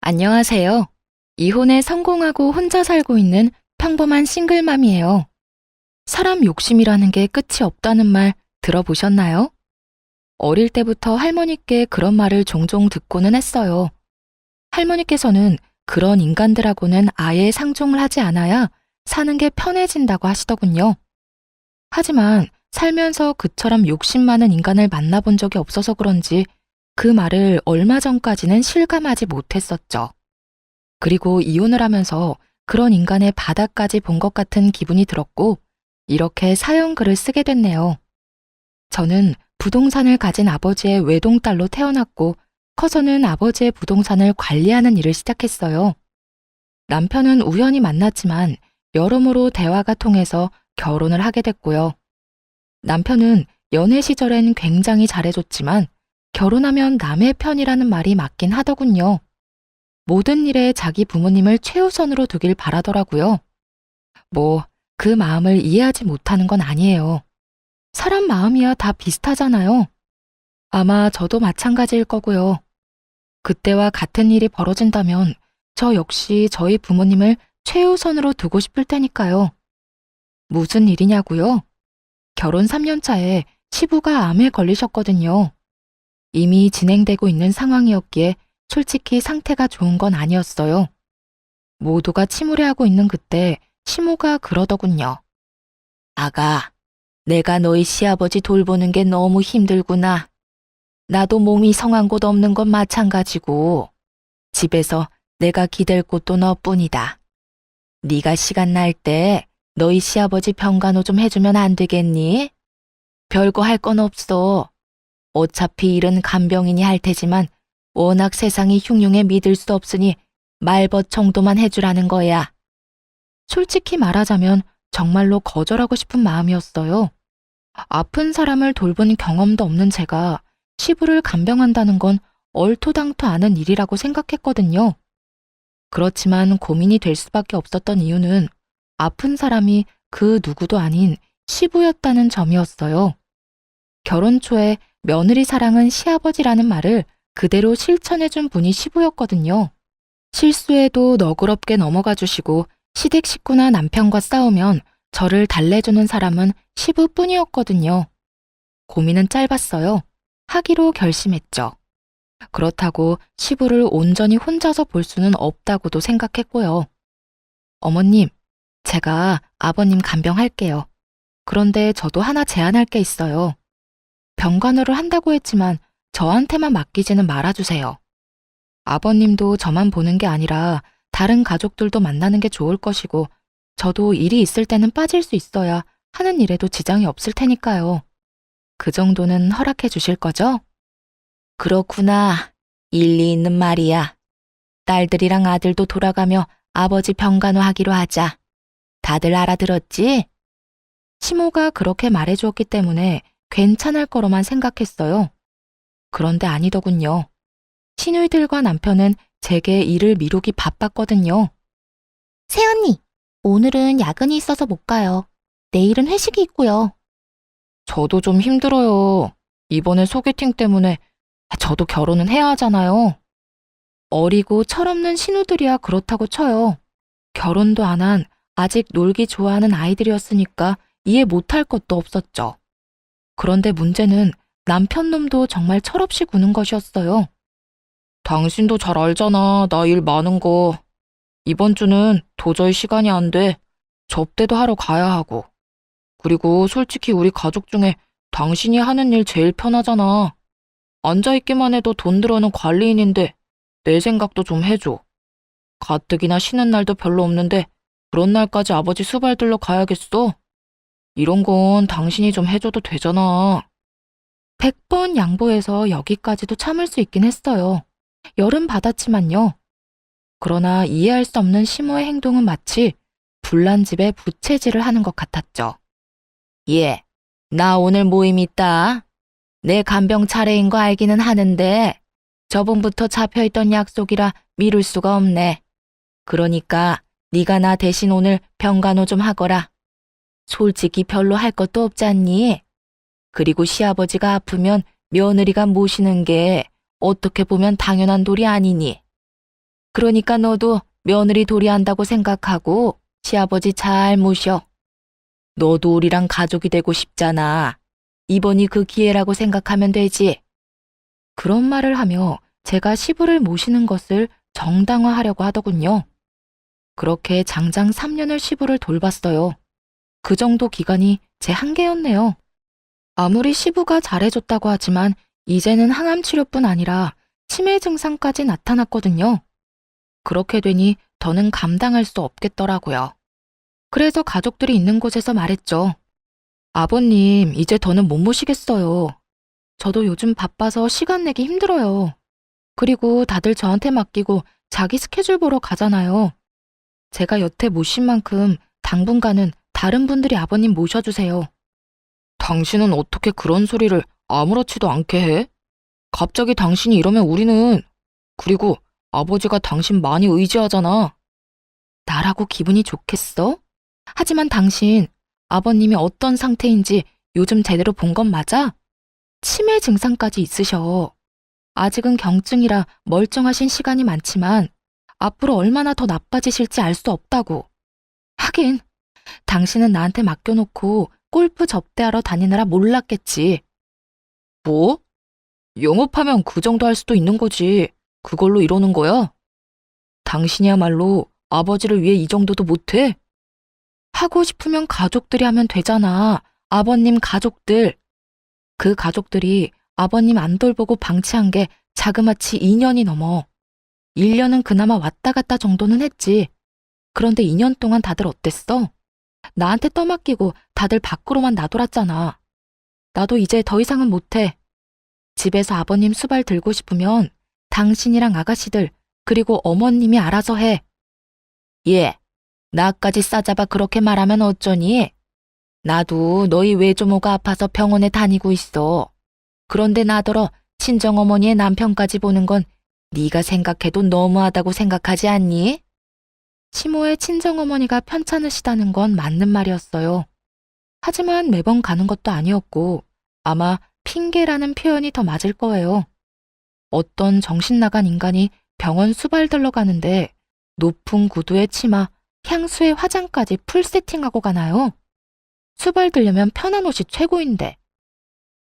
안녕하세요. 이혼에 성공하고 혼자 살고 있는 평범한 싱글맘이에요. 사람 욕심이라는 게 끝이 없다는 말 들어보셨나요? 어릴 때부터 할머니께 그런 말을 종종 듣고는 했어요. 할머니께서는 그런 인간들하고는 아예 상종을 하지 않아야 사는 게 편해진다고 하시더군요. 하지만 살면서 그처럼 욕심 많은 인간을 만나본 적이 없어서 그런지 그 말을 얼마 전까지는 실감하지 못했었죠. 그리고 이혼을 하면서 그런 인간의 바닥까지 본 것 같은 기분이 들었고, 이렇게 사연글을 쓰게 됐네요. 저는 부동산을 가진 아버지의 외동딸로 태어났고, 커서는 아버지의 부동산을 관리하는 일을 시작했어요. 남편은 우연히 만났지만 여러모로 대화가 통해서 결혼을 하게 됐고요. 남편은 연애 시절엔 굉장히 잘해줬지만 결혼하면 남의 편이라는 말이 맞긴 하더군요. 모든 일에 자기 부모님을 최우선으로 두길 바라더라고요. 그 마음을 이해하지 못하는 건 아니에요. 사람 마음이야 다 비슷하잖아요. 아마 저도 마찬가지일 거고요. 그때와 같은 일이 벌어진다면 저 역시 저희 부모님을 최우선으로 두고 싶을 테니까요. 무슨 일이냐고요? 결혼 3년 차에 시부가 암에 걸리셨거든요. 이미 진행되고 있는 상황이었기에 솔직히 상태가 좋은 건 아니었어요. 모두가 침울해하고 있는 그때 시모가 그러더군요. 아가, 내가 너희 시아버지 돌보는 게 너무 힘들구나. 나도 몸이 성한 곳 없는 건 마찬가지고 집에서 내가 기댈 곳도 너뿐이다. 네가 시간 날 때 너희 시아버지 병간호 좀 해주면 안 되겠니? 별거 할 건 없어. 어차피 일은 간병인이 할 테지만 워낙 세상이 흉흉해 믿을 수 없으니 말벗 정도만 해주라는 거야. 솔직히 말하자면 정말로 거절하고 싶은 마음이었어요. 아픈 사람을 돌본 경험도 없는 제가 시부를 간병한다는 건 얼토당토 않은 일이라고 생각했거든요. 그렇지만 고민이 될 수밖에 없었던 이유는 아픈 사람이 그 누구도 아닌 시부였다는 점이었어요. 결혼 초에 며느리 사랑은 시아버지라는 말을 그대로 실천해준 분이 시부였거든요. 실수해도 너그럽게 넘어가 주시고 시댁 식구나 남편과 싸우면 저를 달래주는 사람은 시부뿐이었거든요. 고민은 짧았어요. 하기로 결심했죠. 그렇다고 시부를 온전히 혼자서 볼 수는 없다고도 생각했고요. 어머님, 제가 아버님 간병할게요. 그런데 저도 하나 제안할 게 있어요. 병간호를 한다고 했지만 저한테만 맡기지는 말아주세요. 아버님도 저만 보는 게 아니라 다른 가족들도 만나는 게 좋을 것이고 저도 일이 있을 때는 빠질 수 있어야 하는 일에도 지장이 없을 테니까요. 그 정도는 허락해 주실 거죠? 그렇구나. 일리 있는 말이야. 딸들이랑 아들도 돌아가며 아버지 병간호 하기로 하자. 다들 알아들었지? 시모가 그렇게 말해주었기 때문에 괜찮을 거로만 생각했어요. 그런데 아니더군요. 시누이들과 남편은 제게 일을 미루기 바빴거든요. 새언니, 오늘은 야근이 있어서 못 가요. 내일은 회식이 있고요. 저도 좀 힘들어요. 이번에 소개팅 때문에 저도 결혼은 해야 하잖아요. 어리고 철없는 신우들이야 그렇다고 쳐요. 결혼도 안 한 아직 놀기 좋아하는 아이들이었으니까 이해 못할 것도 없었죠. 그런데 문제는 남편 놈도 정말 철없이 구는 것이었어요. 당신도 잘 알잖아, 나 일 많은 거. 이번 주는 도저히 시간이 안 돼. 접대도 하러 가야 하고. 그리고 솔직히 우리 가족 중에 당신이 하는 일 제일 편하잖아. 앉아있기만 해도 돈 들어는 관리인인데 내 생각도 좀 해줘. 가뜩이나 쉬는 날도 별로 없는데 그런 날까지 아버지 수발 들러 가야겠어? 이런 건 당신이 좀 해줘도 되잖아. 100번 양보해서 여기까지도 참을 수 있긴 했어요. 열은 받았지만요. 그러나 이해할 수 없는 시모의 행동은 마치 불난 집에 부채질을 하는 것 같았죠. 예, 나 오늘 모임 있다. 내 간병 차례인 거 알기는 하는데 저번부터 잡혀있던 약속이라 미룰 수가 없네. 그러니까 네가 나 대신 오늘 병간호 좀 하거라. 솔직히 별로 할 것도 없잖니? 그리고 시아버지가 아프면 며느리가 모시는 게 어떻게 보면 당연한 도리 아니니? 그러니까 너도 며느리 도리한다고 생각하고 시아버지 잘 모셔. 너도 우리랑 가족이 되고 싶잖아. 이번이 그 기회라고 생각하면 되지. 그런 말을 하며 제가 시부를 모시는 것을 정당화하려고 하더군요. 그렇게 장장 3년을 시부를 돌봤어요. 그 정도 기간이 제 한계였네요. 아무리 시부가 잘해줬다고 하지만 이제는 항암 치료뿐 아니라 치매 증상까지 나타났거든요. 그렇게 되니 더는 감당할 수 없겠더라고요. 그래서 가족들이 있는 곳에서 말했죠. 아버님, 이제 더는 못 모시겠어요. 저도 요즘 바빠서 시간 내기 힘들어요. 그리고 다들 저한테 맡기고 자기 스케줄 보러 가잖아요. 제가 여태 모신 만큼 당분간은 다른 분들이 아버님 모셔주세요. 당신은 어떻게 그런 소리를 아무렇지도 않게 해? 갑자기 당신이 이러면 우리는... 그리고 아버지가 당신 많이 의지하잖아. 나라고 기분이 좋겠어? 하지만 당신, 아버님이 어떤 상태인지 요즘 제대로 본 건 맞아? 치매 증상까지 있으셔. 아직은 경증이라 멀쩡하신 시간이 많지만 앞으로 얼마나 더 나빠지실지 알 수 없다고. 하긴 당신은 나한테 맡겨놓고 골프 접대하러 다니느라 몰랐겠지. 뭐? 영업하면 그 정도 할 수도 있는 거지. 그걸로 이러는 거야? 당신이야말로 아버지를 위해 이 정도도 못해? 하고 싶으면 가족들이 하면 되잖아. 아버님 가족들. 그 가족들이 아버님 안 돌보고 방치한 게 자그마치 2년이 넘어. 1년은 그나마 왔다 갔다 정도는 했지. 그런데 2년 동안 다들 어땠어? 나한테 떠맡기고 다들 밖으로만 나돌았잖아. 나도 이제 더 이상은 못해. 집에서 아버님 수발 들고 싶으면 당신이랑 아가씨들 그리고 어머님이 알아서 해. 예, 나까지 싸잡아 그렇게 말하면 어쩌니? 나도 너희 외조모가 아파서 병원에 다니고 있어. 그런데 나더러 친정어머니의 남편까지 보는 건 네가 생각해도 너무하다고 생각하지 않니? 시모의 친정어머니가 편찮으시다는 건 맞는 말이었어요. 하지만 매번 가는 것도 아니었고 아마 핑계라는 표현이 더 맞을 거예요. 어떤 정신 나간 인간이 병원 수발들러 가는데 높은 구두에 치마, 향수에 화장까지 풀 세팅하고 가나요? 수발들려면 편한 옷이 최고인데.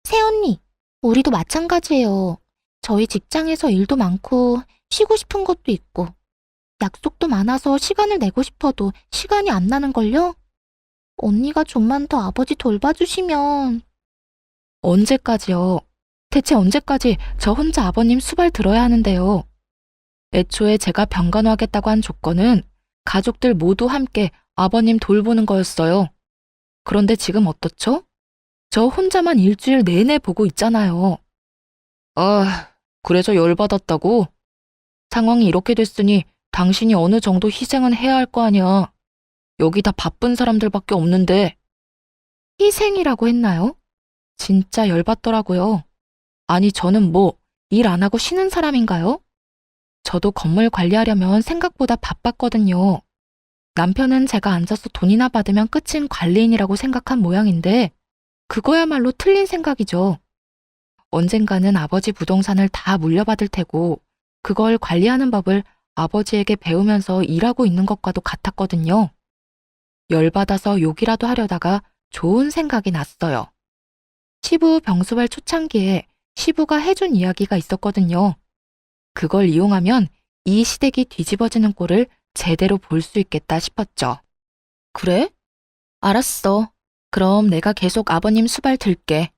새언니, 우리도 마찬가지예요. 저희 직장에서 일도 많고 쉬고 싶은 것도 있고 약속도 많아서 시간을 내고 싶어도 시간이 안 나는걸요? 언니가 좀만 더 아버지 돌봐주시면... 언제까지요? 대체 언제까지 저 혼자 아버님 수발 들어야 하는데요? 애초에 제가 병간호하겠다고 한 조건은 가족들 모두 함께 아버님 돌보는 거였어요. 그런데 지금 어떻죠? 저 혼자만 일주일 내내 보고 있잖아요. 아, 그래서 열받았다고? 상황이 이렇게 됐으니 당신이 어느 정도 희생은 해야 할 거 아니야. 여기 다 바쁜 사람들밖에 없는데. 희생이라고 했나요? 진짜 열받더라고요. 아니, 저는 뭐 일 안 하고 쉬는 사람인가요? 저도 건물 관리하려면 생각보다 바빴거든요. 남편은 제가 앉아서 돈이나 받으면 끝인 관리인이라고 생각한 모양인데 그거야말로 틀린 생각이죠. 언젠가는 아버지 부동산을 다 물려받을 테고 그걸 관리하는 법을 아버지에게 배우면서 일하고 있는 것과도 같았거든요. 열받아서 욕이라도 하려다가 좋은 생각이 났어요. 시부 병수발 초창기에 시부가 해준 이야기가 있었거든요. 그걸 이용하면 이 시댁이 뒤집어지는 꼴을 제대로 볼 수 있겠다 싶었죠. 그래? 알았어. 그럼 내가 계속 아버님 수발 들게.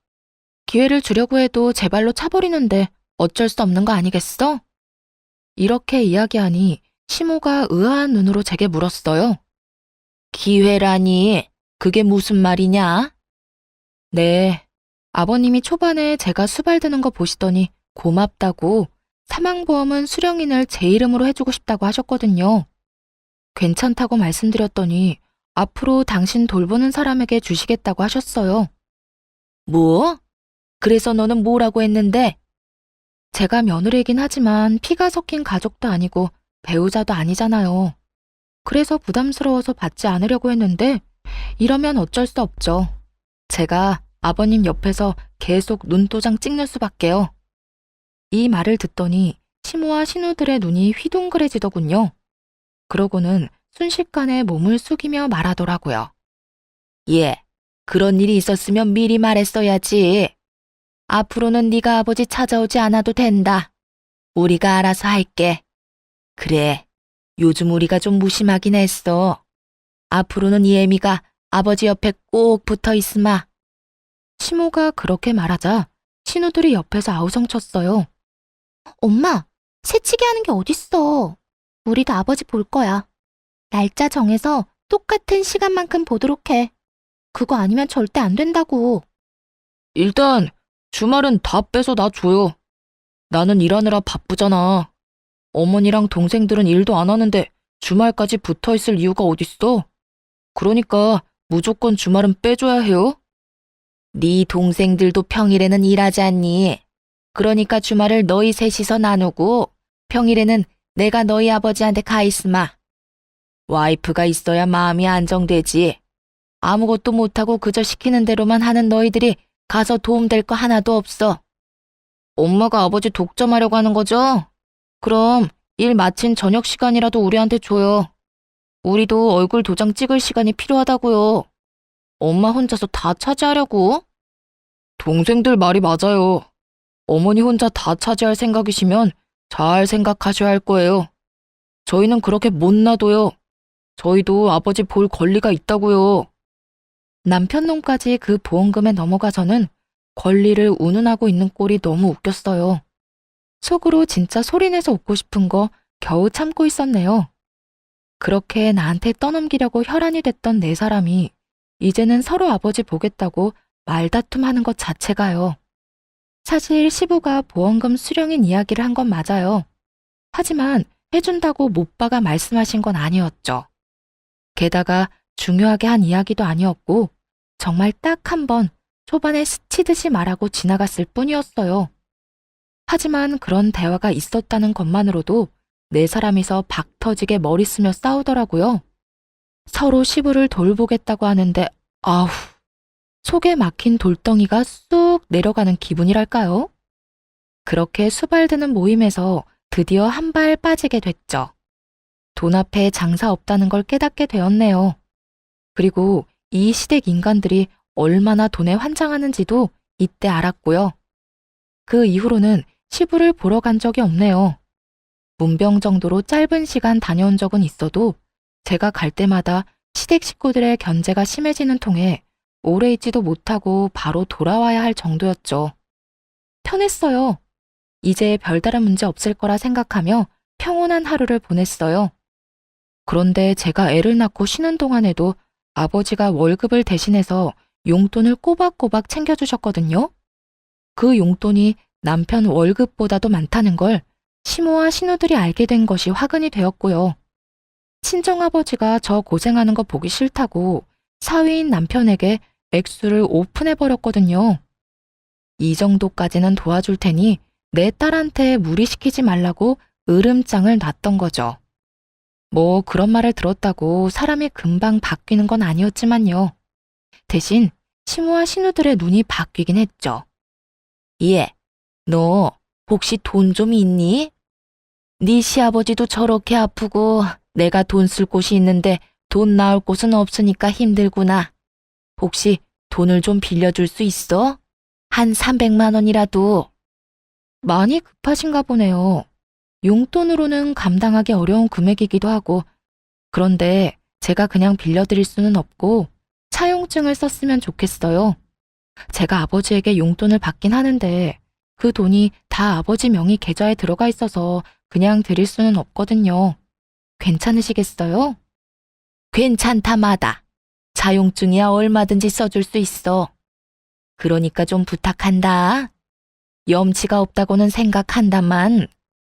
기회를 주려고 해도 제 발로 차버리는데 어쩔 수 없는 거 아니겠어? 이렇게 이야기하니 시모가 의아한 눈으로 제게 물었어요. 기회라니, 그게 무슨 말이냐? 네, 아버님이 초반에 제가 수발드는 거 보시더니 고맙다고 사망보험은 수령인을 제 이름으로 해주고 싶다고 하셨거든요. 괜찮다고 말씀드렸더니 앞으로 당신 돌보는 사람에게 주시겠다고 하셨어요. 뭐? 그래서 너는 뭐라고 했는데? 제가 며느리이긴 하지만 피가 섞인 가족도 아니고 배우자도 아니잖아요. 그래서 부담스러워서 받지 않으려고 했는데 이러면 어쩔 수 없죠. 제가 아버님 옆에서 계속 눈도장 찍는 수밖에요. 이 말을 듣더니 시모와 신우들의 눈이 휘둥그레지더군요. 그러고는 순식간에 몸을 숙이며 말하더라고요. 예, 그런 일이 있었으면 미리 말했어야지. 앞으로는 네가 아버지 찾아오지 않아도 된다. 우리가 알아서 할게. 그래, 요즘 우리가 좀 무심하긴 했어. 앞으로는 예미가 아버지 옆에 꼭 붙어 있으마. 시모가 그렇게 말하자 신우들이 옆에서 아우성쳤어요. 엄마, 새치기 하는 게 어딨어. 우리도 아버지 볼 거야. 날짜 정해서 똑같은 시간만큼 보도록 해. 그거 아니면 절대 안 된다고. 일단 주말은 다 빼서 나 줘요. 나는 일하느라 바쁘잖아. 어머니랑 동생들은 일도 안 하는데 주말까지 붙어 있을 이유가 어딨어? 그러니까 무조건 주말은 빼줘야 해요. 네 동생들도 평일에는 일하지 않니? 그러니까 주말을 너희 셋이서 나누고 평일에는 내가 너희 아버지한테 가 있으마. 와이프가 있어야 마음이 안정되지. 아무것도 못하고 그저 시키는 대로만 하는 너희들이 가서 도움될 거 하나도 없어. 엄마가 아버지 독점하려고 하는 거죠? 그럼 일 마친 저녁 시간이라도 우리한테 줘요. 우리도 얼굴 도장 찍을 시간이 필요하다고요. 엄마 혼자서 다 차지하려고? 동생들 말이 맞아요. 어머니 혼자 다 차지할 생각이시면 잘 생각하셔야 할 거예요. 저희는 그렇게 못 놔둬요. 저희도 아버지 볼 권리가 있다고요. 남편 놈까지 그 보험금에 넘어가서는 권리를 운운하고 있는 꼴이 너무 웃겼어요. 속으로 진짜 소리내서 웃고 싶은 거 겨우 참고 있었네요. 그렇게 나한테 떠넘기려고 혈안이 됐던 네 사람이 이제는 서로 아버지 보겠다고 말다툼하는 것 자체가요. 사실 시부가 보험금 수령인 이야기를 한 건 맞아요. 하지만 해준다고 못바가 말씀하신 건 아니었죠. 게다가 중요하게 한 이야기도 아니었고 정말 딱 한 번 초반에 스치듯이 말하고 지나갔을 뿐이었어요. 하지만 그런 대화가 있었다는 것만으로도 네 사람이서 박 터지게 머리 쓰며 싸우더라고요. 서로 시부를 돌보겠다고 하는데 아우, 속에 막힌 돌덩이가 쑥 내려가는 기분이랄까요? 그렇게 수발드는 모임에서 드디어 한 발 빠지게 됐죠. 돈 앞에 장사 없다는 걸 깨닫게 되었네요. 그리고 이 시댁 인간들이 얼마나 돈에 환장하는지도 이때 알았고요. 그 이후로는 시부를 보러 간 적이 없네요. 문병 정도로 짧은 시간 다녀온 적은 있어도 제가 갈 때마다 시댁 식구들의 견제가 심해지는 통에 오래 있지도 못하고 바로 돌아와야 할 정도였죠. 편했어요. 이제 별다른 문제 없을 거라 생각하며 평온한 하루를 보냈어요. 그런데 제가 애를 낳고 쉬는 동안에도 아버지가 월급을 대신해서 용돈을 꼬박꼬박 챙겨주셨거든요. 그 용돈이 남편 월급보다도 많다는 걸 시모와 신우들이 알게 된 것이 화근이 되었고요. 친정아버지가 저 고생하는 거 보기 싫다고 사위인 남편에게 액수를 오픈해버렸거든요. 이 정도까지는 도와줄 테니 내 딸한테 무리시키지 말라고 으름장을 놨던 거죠. 뭐 그런 말을 들었다고 사람이 금방 바뀌는 건 아니었지만요. 대신 시모와 신우들의 눈이 바뀌긴 했죠. 예, 너 혹시 돈 좀 있니? 네 시아버지도 저렇게 아프고 내가 돈 쓸 곳이 있는데 돈 나올 곳은 없으니까 힘들구나. 혹시 돈을 좀 빌려줄 수 있어? 한 300만 원이라도. 많이 급하신가 보네요. 용돈으로는 감당하기 어려운 금액이기도 하고, 그런데 제가 그냥 빌려드릴 수는 없고 차용증을 썼으면 좋겠어요. 제가 아버지에게 용돈을 받긴 하는데 그 돈이 다 아버지 명의 계좌에 들어가 있어서 그냥 드릴 수는 없거든요. 괜찮으시겠어요? 괜찮다마다. 차용증이야 얼마든지 써줄 수 있어. 그러니까 좀 부탁한다. 염치가 없다고는 생각한다만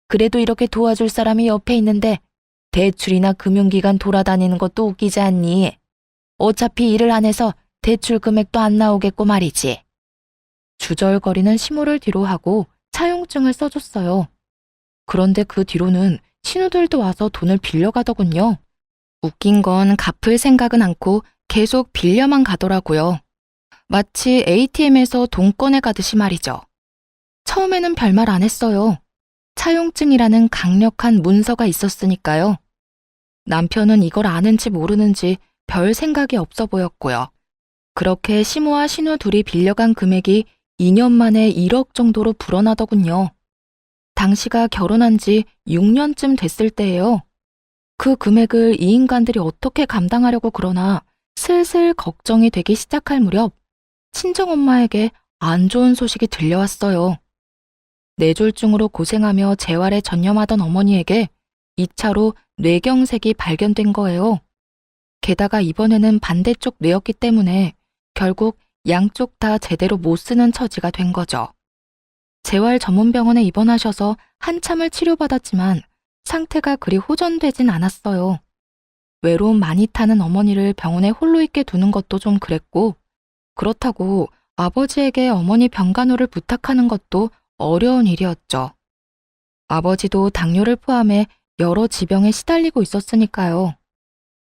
그래도 이렇게 도와줄 사람이 옆에 있는데 대출이나 금융기관 돌아다니는 것도 웃기지 않니? 어차피 일을 안 해서 대출 금액도 안 나오겠고 말이지. 주절거리는 시모를 뒤로 하고 차용증을 써줬어요. 그런데 그 뒤로는 신우들도 와서 돈을 빌려가더군요. 웃긴 건 갚을 생각은 않고 계속 빌려만 가더라고요. 마치 ATM에서 돈 꺼내 가듯이 말이죠. 처음에는 별말 안 했어요. 차용증이라는 강력한 문서가 있었으니까요. 남편은 이걸 아는지 모르는지 별 생각이 없어 보였고요. 그렇게 시모와 신우 둘이 빌려간 금액이 2년 만에 1억 정도로 불어나더군요. 당시가 결혼한 지 6년쯤 됐을 때예요. 그 금액을 이 인간들이 어떻게 감당하려고 그러나 슬슬 걱정이 되기 시작할 무렵 친정엄마에게 안 좋은 소식이 들려왔어요. 뇌졸중으로 고생하며 재활에 전념하던 어머니에게 2차로 뇌경색이 발견된 거예요. 게다가 이번에는 반대쪽 뇌였기 때문에 결국 양쪽 다 제대로 못 쓰는 처지가 된 거죠. 재활 전문 병원에 입원하셔서 한참을 치료받았지만 상태가 그리 호전되진 않았어요. 외로움 많이 타는 어머니를 병원에 홀로 있게 두는 것도 좀 그랬고, 그렇다고 아버지에게 어머니 병간호를 부탁하는 것도 어려운 일이었죠. 아버지도 당뇨를 포함해 여러 지병에 시달리고 있었으니까요.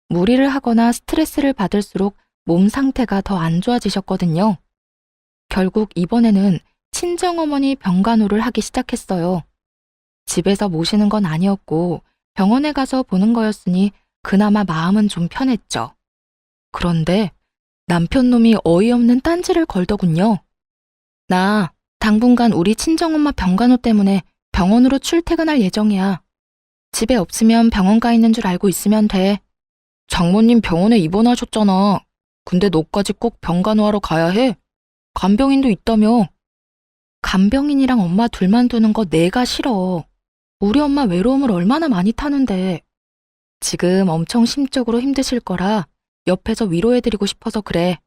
무리를 하거나 스트레스를 받을수록 몸 상태가 더 안 좋아지셨거든요. 결국 이번에는 친정어머니 병간호를 하기 시작했어요. 집에서 모시는 건 아니었고 병원에 가서 보는 거였으니 그나마 마음은 좀 편했죠. 그런데 남편 놈이 어이없는 딴지를 걸더군요. 나 당분간 우리 친정엄마 병간호 때문에 병원으로 출퇴근할 예정이야. 집에 없으면 병원 가 있는 줄 알고 있으면 돼. 장모님 병원에 입원하셨잖아. 근데 너까지 꼭 병간호하러 가야 해? 간병인도 있다며. 간병인이랑 엄마 둘만 두는 거 내가 싫어. 우리 엄마 외로움을 얼마나 많이 타는데. 지금 엄청 심적으로 힘드실 거라 옆에서 위로해드리고 싶어서 그래.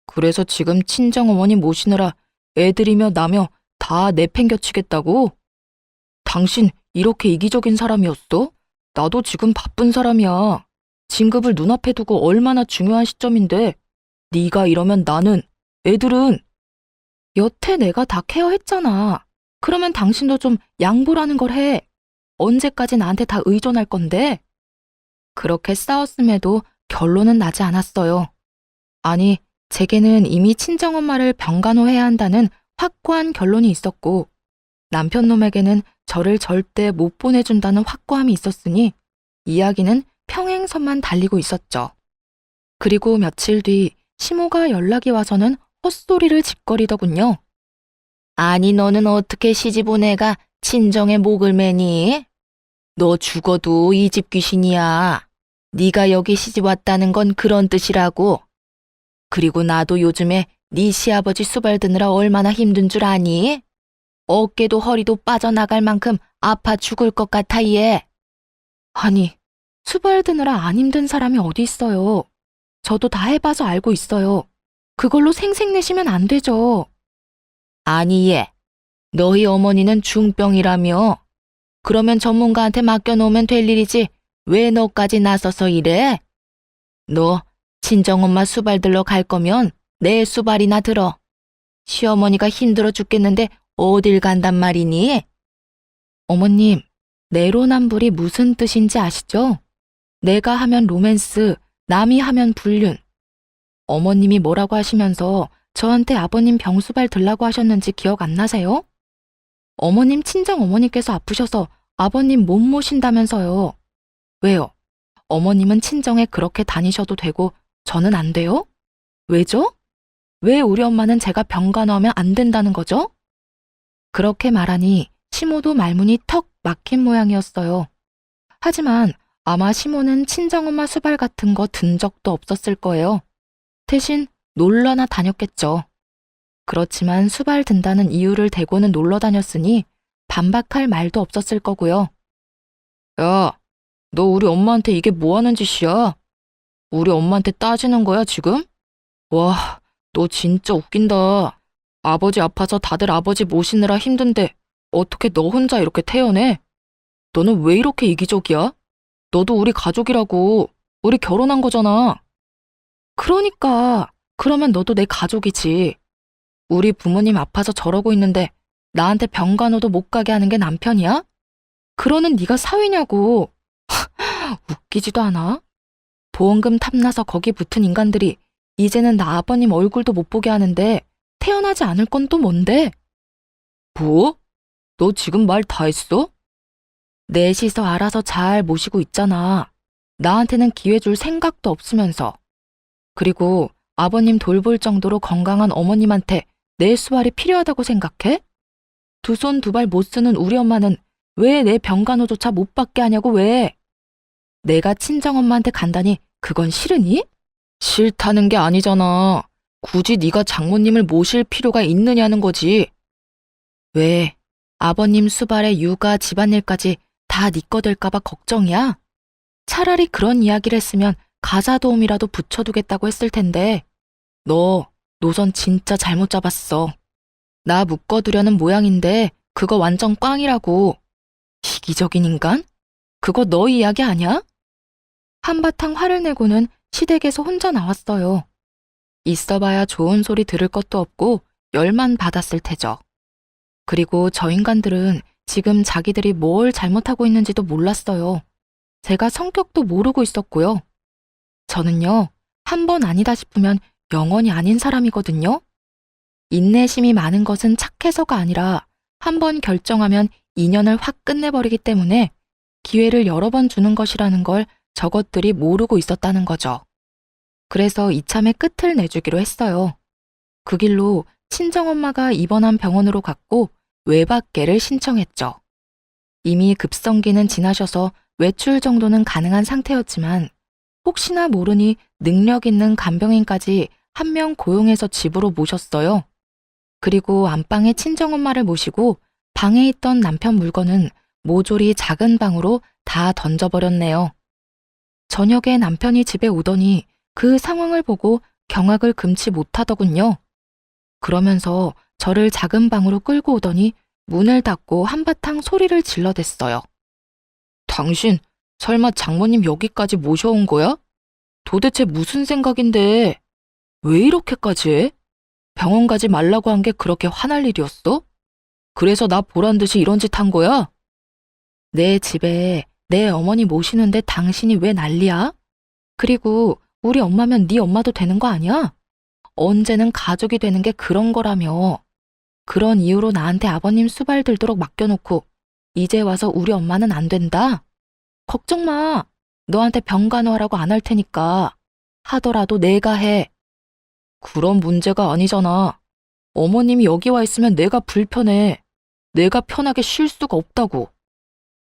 그래서 지금 친정어머니 모시느라 애들이며 나며 다 내팽겨치겠다고? 당신 이렇게 이기적인 사람이었어? 나도 지금 바쁜 사람이야. 진급을 눈앞에 두고 얼마나 중요한 시점인데 네가 이러면 나는, 애들은. 여태 내가 다 케어했잖아. 그러면 당신도 좀 양보라는 걸 해. 언제까지 나한테 다 의존할 건데? 그렇게 싸웠음에도 결론은 나지 않았어요. 아니, 제게는 이미 친정엄마를 병간호해야 한다는 확고한 결론이 있었고 남편 놈에게는 저를 절대 못 보내준다는 확고함이 있었으니 이야기는 평행선만 달리고 있었죠. 그리고 며칠 뒤 시모가 연락이 와서는 헛소리를 짓거리더군요. 아니 너는 어떻게 시집 온 애가 친정에 목을 매니? 너 죽어도 이 집 귀신이야. 네가 여기 시집 왔다는 건 그런 뜻이라고. 그리고 나도 요즘에 네 시아버지 수발 드느라 얼마나 힘든 줄 아니? 어깨도 허리도 빠져나갈 만큼 아파 죽을 것 같아 얘. 아니, 수발 드느라 안 힘든 사람이 어디 있어요. 저도 다 해봐서 알고 있어요. 그걸로 생색내시면 안 되죠. 아니 얘, 너희 어머니는 중병이라며. 그러면 전문가한테 맡겨놓으면 될 일이지 왜 너까지 나서서 이래? 너 친정엄마 수발 들러 갈 거면 내 수발이나 들어. 시어머니가 힘들어 죽겠는데 어딜 간단 말이니? 어머님, 내로남불이 무슨 뜻인지 아시죠? 내가 하면 로맨스, 남이 하면 불륜. 어머님이 뭐라고 하시면서 저한테 아버님 병수발 들라고 하셨는지 기억 안 나세요? 어머님 친정 어머니께서 아프셔서 아버님 못 모신다면서요. 왜요? 어머님은 친정에 그렇게 다니셔도 되고 저는 안 돼요? 왜죠? 왜 우리 엄마는 제가 병간호하면 안 된다는 거죠? 그렇게 말하니 시모도 말문이 턱 막힌 모양이었어요. 하지만 아마 시모는 친정엄마 수발 같은 거 든 적도 없었을 거예요. 대신 놀러나 다녔겠죠. 그렇지만 수발 든다는 이유를 대고는 놀러 다녔으니 반박할 말도 없었을 거고요. 야, 너 우리 엄마한테 이게 뭐 하는 짓이야? 우리 엄마한테 따지는 거야 지금? 와, 너 진짜 웃긴다. 아버지 아파서 다들 아버지 모시느라 힘든데 어떻게 너 혼자 이렇게 태어내? 너는 왜 이렇게 이기적이야? 너도 우리 가족이라고. 우리 결혼한 거잖아. 그러니까 그러면 너도 내 가족이지. 우리 부모님 아파서 저러고 있는데 나한테 병간호도 못 가게 하는 게 남편이야? 그러는 네가 사위냐고. 웃기지도 않아? 보험금 탐나서 거기 붙은 인간들이 이제는 나 아버님 얼굴도 못 보게 하는데 태어나지 않을 건 또 뭔데? 뭐? 너 지금 말 다 했어? 넷이서 알아서 잘 모시고 있잖아. 나한테는 기회 줄 생각도 없으면서. 그리고 아버님 돌볼 정도로 건강한 어머님한테 내 수발이 필요하다고 생각해? 두 손 두 발 못 쓰는 우리 엄마는 왜 내 병간호조차 못 받게 하냐고 왜? 내가 친정엄마한테 간다니 그건 싫으니? 싫다는 게 아니잖아. 굳이 네가 장모님을 모실 필요가 있느냐는 거지. 왜? 아버님 수발에 육아 집안일까지 다 네 거 될까봐 걱정이야? 차라리 그런 이야기를 했으면 가사 도우미라도 붙여두겠다고 했을 텐데. 너 노선 진짜 잘못 잡았어. 나 묶어두려는 모양인데 그거 완전 꽝이라고. 이기적인 인간? 그거 너 이야기 아니야? 한바탕 화를 내고는 시댁에서 혼자 나왔어요. 있어봐야 좋은 소리 들을 것도 없고 열만 받았을 테죠. 그리고 저 인간들은 지금 자기들이 뭘 잘못하고 있는지도 몰랐어요. 제가 성격도 모르고 있었고요. 저는요, 한 번 아니다 싶으면 영원히 아닌 사람이거든요. 인내심이 많은 것은 착해서가 아니라 한 번 결정하면 인연을 확 끝내버리기 때문에 기회를 여러 번 주는 것이라는 걸 저것들이 모르고 있었다는 거죠. 그래서 이참에 끝을 내주기로 했어요. 그 길로 친정엄마가 입원한 병원으로 갔고 외박계를 신청했죠. 이미 급성기는 지나셔서 외출 정도는 가능한 상태였지만 혹시나 모르니 능력 있는 간병인까지 한 명 고용해서 집으로 모셨어요. 그리고 안방에 친정엄마를 모시고 방에 있던 남편 물건은 모조리 작은 방으로 다 던져버렸네요. 저녁에 남편이 집에 오더니 그 상황을 보고 경악을 금치 못하더군요. 그러면서 저를 작은 방으로 끌고 오더니 문을 닫고 한바탕 소리를 질러댔어요. 당신 설마 장모님 여기까지 모셔온 거야? 도대체 무슨 생각인데 왜 이렇게까지 해? 병원 가지 말라고 한 게 그렇게 화날 일이었어? 그래서 나 보란 듯이 이런 짓 한 거야? 내 집에 내 어머니 모시는데 당신이 왜 난리야? 그리고 우리 엄마면 네 엄마도 되는 거 아니야? 언제는 가족이 되는 게 그런 거라며. 그런 이유로 나한테 아버님 수발 들도록 맡겨놓고 이제 와서 우리 엄마는 안 된다? 걱정 마. 너한테 병간호하라고 안 할 테니까. 하더라도 내가 해. 그런 문제가 아니잖아. 어머님이 여기 와 있으면 내가 불편해. 내가 편하게 쉴 수가 없다고.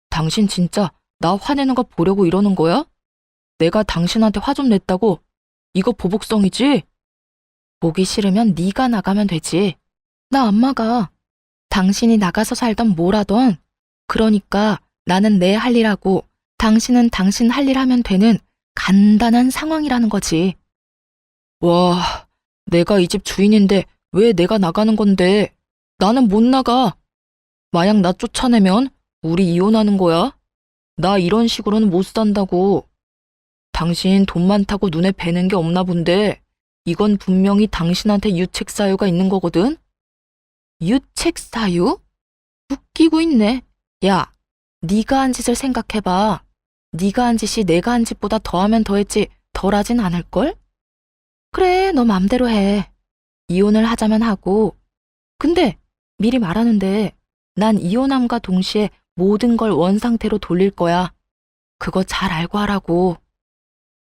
당신 진짜 나 화내는 거 보려고 이러는 거야? 내가 당신한테 화 좀 냈다고? 이거 보복성이지? 보기 싫으면 네가 나가면 되지. 나 안 나가. 당신이 나가서 살던 뭘 하던. 그러니까 나는 내 할 일하고 당신은 당신 할 일 하면 되는 간단한 상황이라는 거지. 와, 내가 이 집 주인인데 왜 내가 나가는 건데? 나는 못 나가. 만약 나 쫓아내면 우리 이혼하는 거야. 나 이런 식으로는 못 산다고. 당신 돈 많다고 눈에 뵈는 게 없나 본데 이건 분명히 당신한테 유책 사유가 있는 거거든? 유책 사유? 웃기고 있네. 야, 네가 한 짓을 생각해봐. 네가 한 짓이 내가 한 짓보다 더하면 더했지 덜하진 않을걸? 그래, 너 맘대로 해. 이혼을 하자면 하고. 근데 미리 말하는데 난 이혼함과 동시에 모든 걸 원상태로 돌릴 거야. 그거 잘 알고 하라고.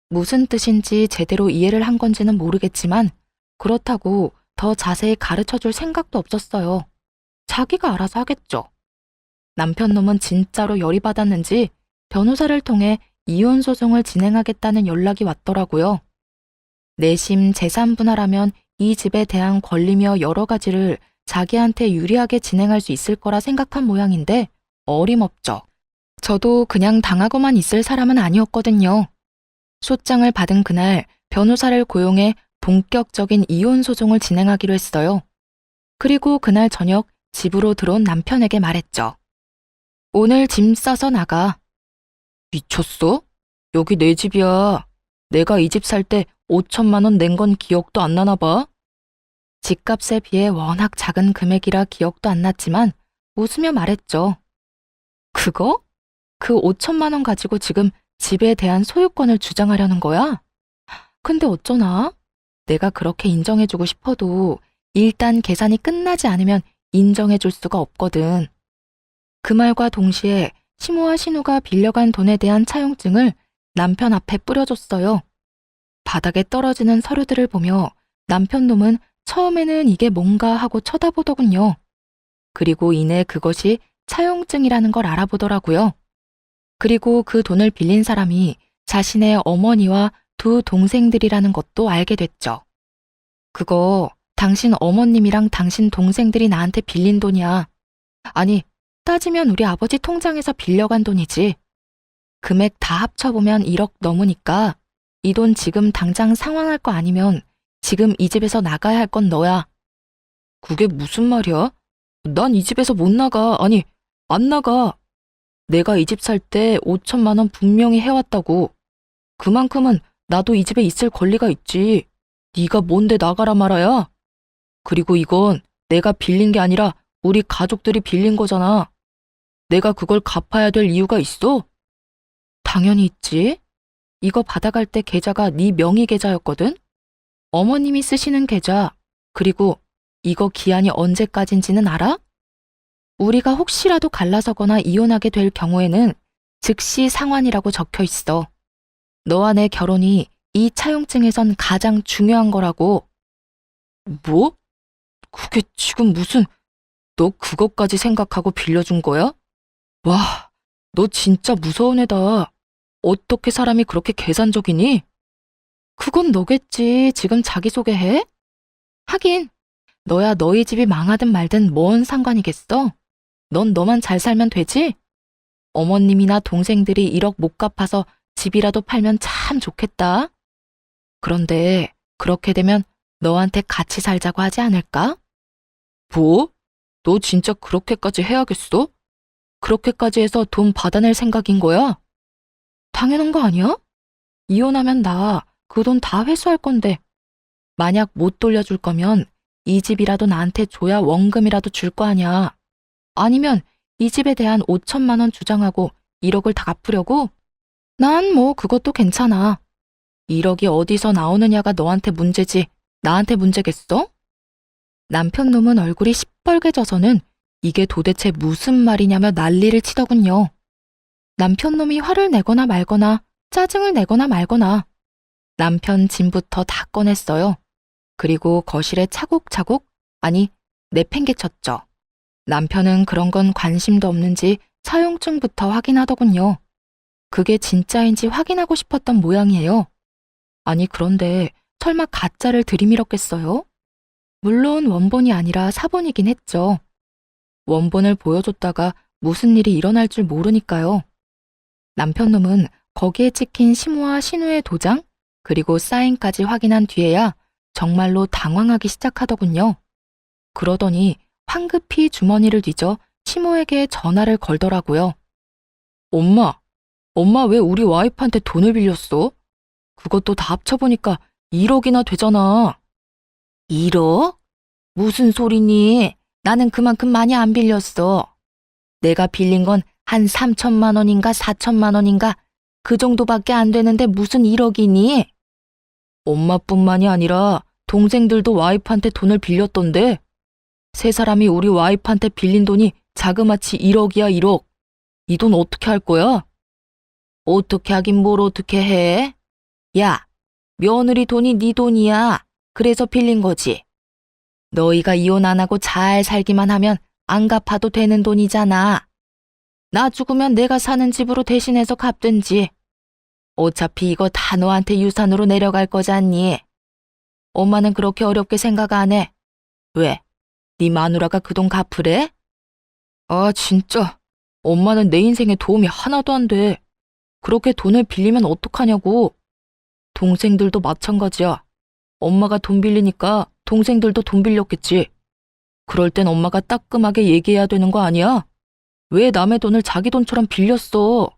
무슨 뜻인지 제대로 이해를 한 건지는 모르겠지만 그렇다고 더 자세히 가르쳐줄 생각도 없었어요. 자기가 알아서 하겠죠. 남편 놈은 진짜로 열이 받았는지 변호사를 통해 이혼 소송을 진행하겠다는 연락이 왔더라고요. 내심 재산 분할하면 이 집에 대한 권리며 여러 가지를 자기한테 유리하게 진행할 수 있을 거라 생각한 모양인데 어림없죠. 저도 그냥 당하고만 있을 사람은 아니었거든요. 소장을 받은 그날 변호사를 고용해 본격적인 이혼 소송을 진행하기로 했어요. 그리고 그날 저녁 집으로 들어온 남편에게 말했죠. 오늘 짐 싸서 나가. 미쳤어? 여기 내 집이야. 내가 이 집 살 때 5천만 원 낸 건 기억도 안 나나 봐. 집값에 비해 워낙 작은 금액이라 기억도 안 났지만 웃으며 말했죠. 그거? 그 5천만 원 가지고 지금 집에 대한 소유권을 주장하려는 거야? 근데 어쩌나? 내가 그렇게 인정해주고 싶어도 일단 계산이 끝나지 않으면 인정해줄 수가 없거든. 그 말과 동시에 시모와 신우가 빌려간 돈에 대한 차용증을 남편 앞에 뿌려줬어요. 바닥에 떨어지는 서류들을 보며 남편 놈은 처음에는 이게 뭔가 하고 쳐다보더군요. 그리고 이내 그것이 차용증이라는 걸 알아보더라고요. 그리고 그 돈을 빌린 사람이 자신의 어머니와 두 동생들이라는 것도 알게 됐죠. 그거 당신 어머님이랑 당신 동생들이 나한테 빌린 돈이야. 아니, 따지면 우리 아버지 통장에서 빌려간 돈이지. 금액 다 합쳐보면 1억 넘으니까 이 돈 지금 당장 상환할 거 아니면 지금 이 집에서 나가야 할 건 너야. 그게 무슨 말이야? 난 이 집에서 못 나가. 아니, 안 나가. 내가 이 집 살 때 5천만 원 분명히 해왔다고. 그만큼은 나도 이 집에 있을 권리가 있지. 네가 뭔데 나가라 말아야? 그리고 이건 내가 빌린 게 아니라 우리 가족들이 빌린 거잖아. 내가 그걸 갚아야 될 이유가 있어? 당연히 있지. 이거 받아갈 때 계좌가 네 명의 계좌였거든? 어머님이 쓰시는 계좌. 그리고 이거 기한이 언제까진지는 알아? 우리가 혹시라도 갈라서거나 이혼하게 될 경우에는 즉시 상환이라고 적혀 있어. 너와 내 결혼이 이 차용증에선 가장 중요한 거라고. 뭐? 그게 지금 무슨, 너 그것까지 생각하고 빌려준 거야? 와, 너 진짜 무서운 애다. 어떻게 사람이 그렇게 계산적이니? 그건 너겠지. 지금 자기소개해? 하긴, 너야 너희 집이 망하든 말든 뭔 상관이겠어? 넌 너만 잘 살면 되지? 어머님이나 동생들이 1억 못 갚아서 집이라도 팔면 참 좋겠다. 그런데 그렇게 되면 너한테 같이 살자고 하지 않을까? 뭐? 너 진짜 그렇게까지 해야겠어? 그렇게까지 해서 돈 받아낼 생각인 거야? 당연한 거 아니야? 이혼하면 나 그 돈 다 회수할 건데 만약 못 돌려줄 거면 이 집이라도 나한테 줘야 원금이라도 줄 거 아니야. 아니면 이 집에 대한 5천만 원 주장하고 1억을 다 갚으려고? 난 뭐 그것도 괜찮아. 1억이 어디서 나오느냐가 너한테 문제지 나한테 문제겠어? 남편 놈은 얼굴이 시뻘개져서는 이게 도대체 무슨 말이냐며 난리를 치더군요. 남편 놈이 화를 내거나 말거나 짜증을 내거나 말거나 남편 짐부터 다 꺼냈어요. 그리고 거실에 차곡차곡, 아니 내팽개쳤죠. 남편은 그런 건 관심도 없는지 차용증부터 확인하더군요. 그게 진짜인지 확인하고 싶었던 모양이에요. 아니 그런데 설마 가짜를 들이밀었겠어요? 물론 원본이 아니라 사본이긴 했죠. 원본을 보여줬다가 무슨 일이 일어날 줄 모르니까요. 남편 놈은 거기에 찍힌 시모와 신우의 도장, 그리고 사인까지 확인한 뒤에야 정말로 당황하기 시작하더군요. 그러더니 황급히 주머니를 뒤져 시모에게 전화를 걸더라고요. 엄마 왜 우리 와이프한테 돈을 빌렸어? 그것도 다 합쳐보니까 1억이나 되잖아. 1억? 무슨 소리니? 나는 그만큼 많이 안 빌렸어. 내가 빌린 건 한 3천만 원인가 4천만 원인가 그 정도밖에 안 되는데 무슨 1억이니? 엄마뿐만이 아니라 동생들도 와이프한테 돈을 빌렸던데 세 사람이 우리 와이프한테 빌린 돈이 자그마치 1억이야 1억. 이 돈 어떻게 할 거야? 어떻게 하긴 뭘 어떻게 해? 야, 며느리 돈이 네 돈이야. 그래서 빌린 거지. 너희가 이혼 안 하고 잘 살기만 하면 안 갚아도 되는 돈이잖아. 나 죽으면 내가 사는 집으로 대신해서 갚든지. 어차피 이거 다 너한테 유산으로 내려갈 거잖니. 엄마는 그렇게 어렵게 생각 안 해. 왜? 네 마누라가 그 돈 갚으래? 아 진짜. 엄마는 내 인생에 도움이 하나도 안 돼. 그렇게 돈을 빌리면 어떡하냐고. 동생들도 마찬가지야. 엄마가 돈 빌리니까 동생들도 돈 빌렸겠지. 그럴 땐 엄마가 따끔하게 얘기해야 되는 거 아니야? 왜 남의 돈을 자기 돈처럼 빌렸어?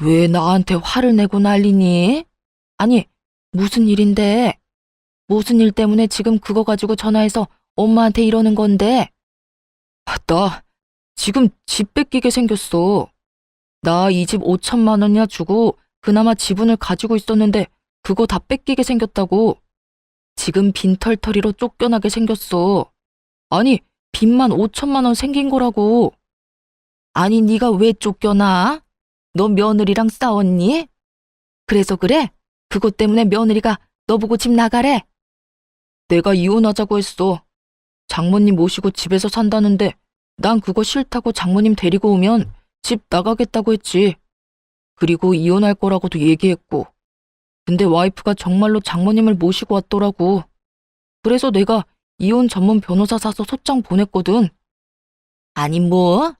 왜 나한테 화를 내고 난리니? 아니, 무슨 일인데? 무슨 일 때문에 지금 그거 가지고 전화해서 엄마한테 이러는 건데? 나 지금 집 뺏기게 생겼어. 나 이 집 5천만 원이나 주고 그나마 지분을 가지고 있었는데 그거 다 뺏기게 생겼다고. 지금 빈털터리로 쫓겨나게 생겼어. 아니, 빚만 5천만 원 생긴 거라고. 아니, 네가 왜 쫓겨나? 너 며느리랑 싸웠니? 그래서 그래? 그것 때문에 며느리가 너 보고 집 나가래? 내가 이혼하자고 했어. 장모님 모시고 집에서 산다는데 난 그거 싫다고 장모님 데리고 오면 집 나가겠다고 했지. 그리고 이혼할 거라고도 얘기했고. 근데 와이프가 정말로 장모님을 모시고 왔더라고. 그래서 내가 이혼 전문 변호사 사서 소장 보냈거든. 아니 뭐?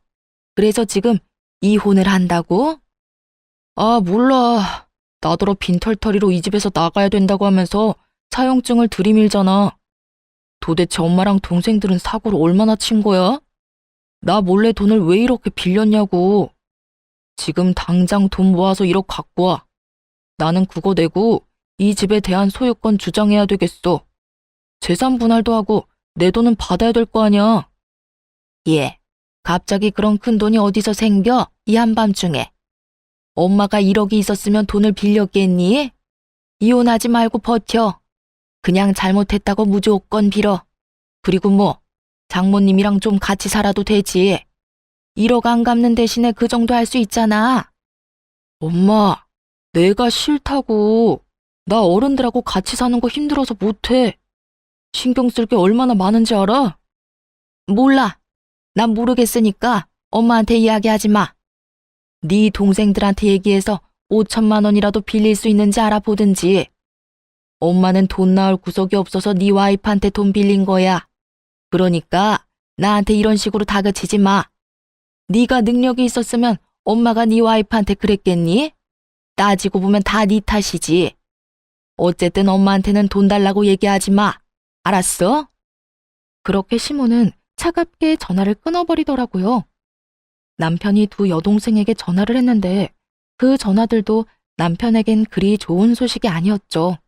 그래서 지금 이혼을 한다고? 아, 몰라. 나더러 빈털터리로 이 집에서 나가야 된다고 하면서 사용증을 들이밀잖아. 도대체 엄마랑 동생들은 사고를 얼마나 친 거야? 나 몰래 돈을 왜 이렇게 빌렸냐고. 지금 당장 돈 모아서 1억 갖고 와. 나는 그거 내고 이 집에 대한 소유권 주장해야 되겠어. 재산 분할도 하고 내 돈은 받아야 될 거 아니야. 예, 갑자기 그런 큰 돈이 어디서 생겨? 이 한밤중에. 엄마가 1억이 있었으면 돈을 빌렸겠니? 이혼하지 말고 버텨. 그냥 잘못했다고 무조건 빌어. 그리고 뭐 장모님이랑 좀 같이 살아도 되지. 1억 안 갚는 대신에 그 정도 할 수 있잖아. 엄마, 내가 싫다고. 나 어른들하고 같이 사는 거 힘들어서 못해. 신경 쓸 게 얼마나 많은지 알아? 몰라. 난 모르겠으니까 엄마한테 이야기하지 마. 네 동생들한테 얘기해서 5천만 원이라도 빌릴 수 있는지 알아보든지. 엄마는 돈 나올 구석이 없어서 네 와이프한테 돈 빌린 거야. 그러니까 나한테 이런 식으로 다그치지 마. 네가 능력이 있었으면 엄마가 네 와이프한테 그랬겠니? 따지고 보면 다 네 탓이지. 어쨌든 엄마한테는 돈 달라고 얘기하지 마. 알았어? 그렇게 시모는 차갑게 전화를 끊어버리더라고요. 남편이 두 여동생에게 전화를 했는데 그 전화들도 남편에겐 그리 좋은 소식이 아니었죠.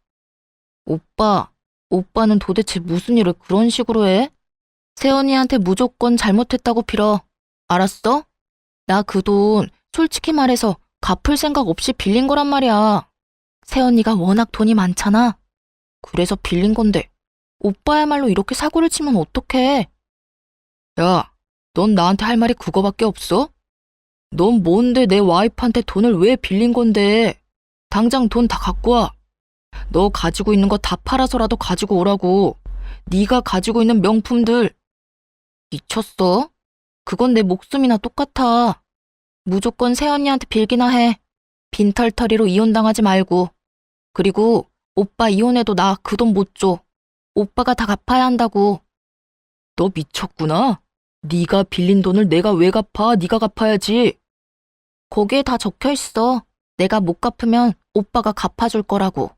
오빠는 도대체 무슨 일을 그런 식으로 해? 세연이한테 무조건 잘못했다고 빌어. 알았어? 나 그 돈 솔직히 말해서 갚을 생각 없이 빌린 거란 말이야. 세연이가 워낙 돈이 많잖아. 그래서 빌린 건데 오빠야말로 이렇게 사고를 치면 어떡해? 야, 넌 나한테 할 말이 그거밖에 없어? 넌 뭔데 내 와이프한테 돈을 왜 빌린 건데? 당장 돈 다 갖고 와. 너 가지고 있는 거 다 팔아서라도 가지고 오라고. 네가 가지고 있는 명품들. 미쳤어? 그건 내 목숨이나 똑같아. 무조건 세연이한테 빌기나 해. 빈털터리로 이혼당하지 말고. 그리고 오빠 이혼해도 나 그 돈 못 줘. 오빠가 다 갚아야 한다고. 너 미쳤구나. 네가 빌린 돈을 내가 왜 갚아? 네가 갚아야지. 거기에 다 적혀 있어. 내가 못 갚으면 오빠가 갚아줄 거라고.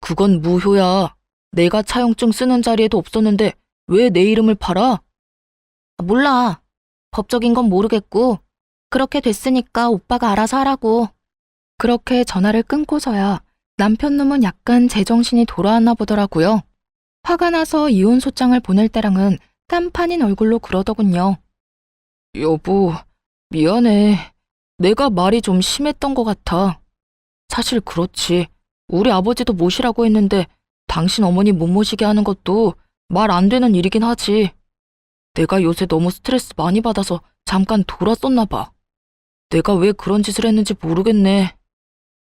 그건 무효야. 내가 차용증 쓰는 자리에도 없었는데 왜 내 이름을 팔아? 몰라. 법적인 건 모르겠고 그렇게 됐으니까 오빠가 알아서 하라고. 그렇게 전화를 끊고서야 남편 놈은 약간 제정신이 돌아왔나 보더라고요. 화가 나서 이혼 소장을 보낼 때랑은 딴판인 얼굴로 그러더군요. 여보, 미안해. 내가 말이 좀 심했던 것 같아. 사실 그렇지. 우리 아버지도 모시라고 했는데 당신 어머니 못 모시게 하는 것도 말 안 되는 일이긴 하지. 내가 요새 너무 스트레스 많이 받아서 잠깐 돌았었나 봐. 내가 왜 그런 짓을 했는지 모르겠네.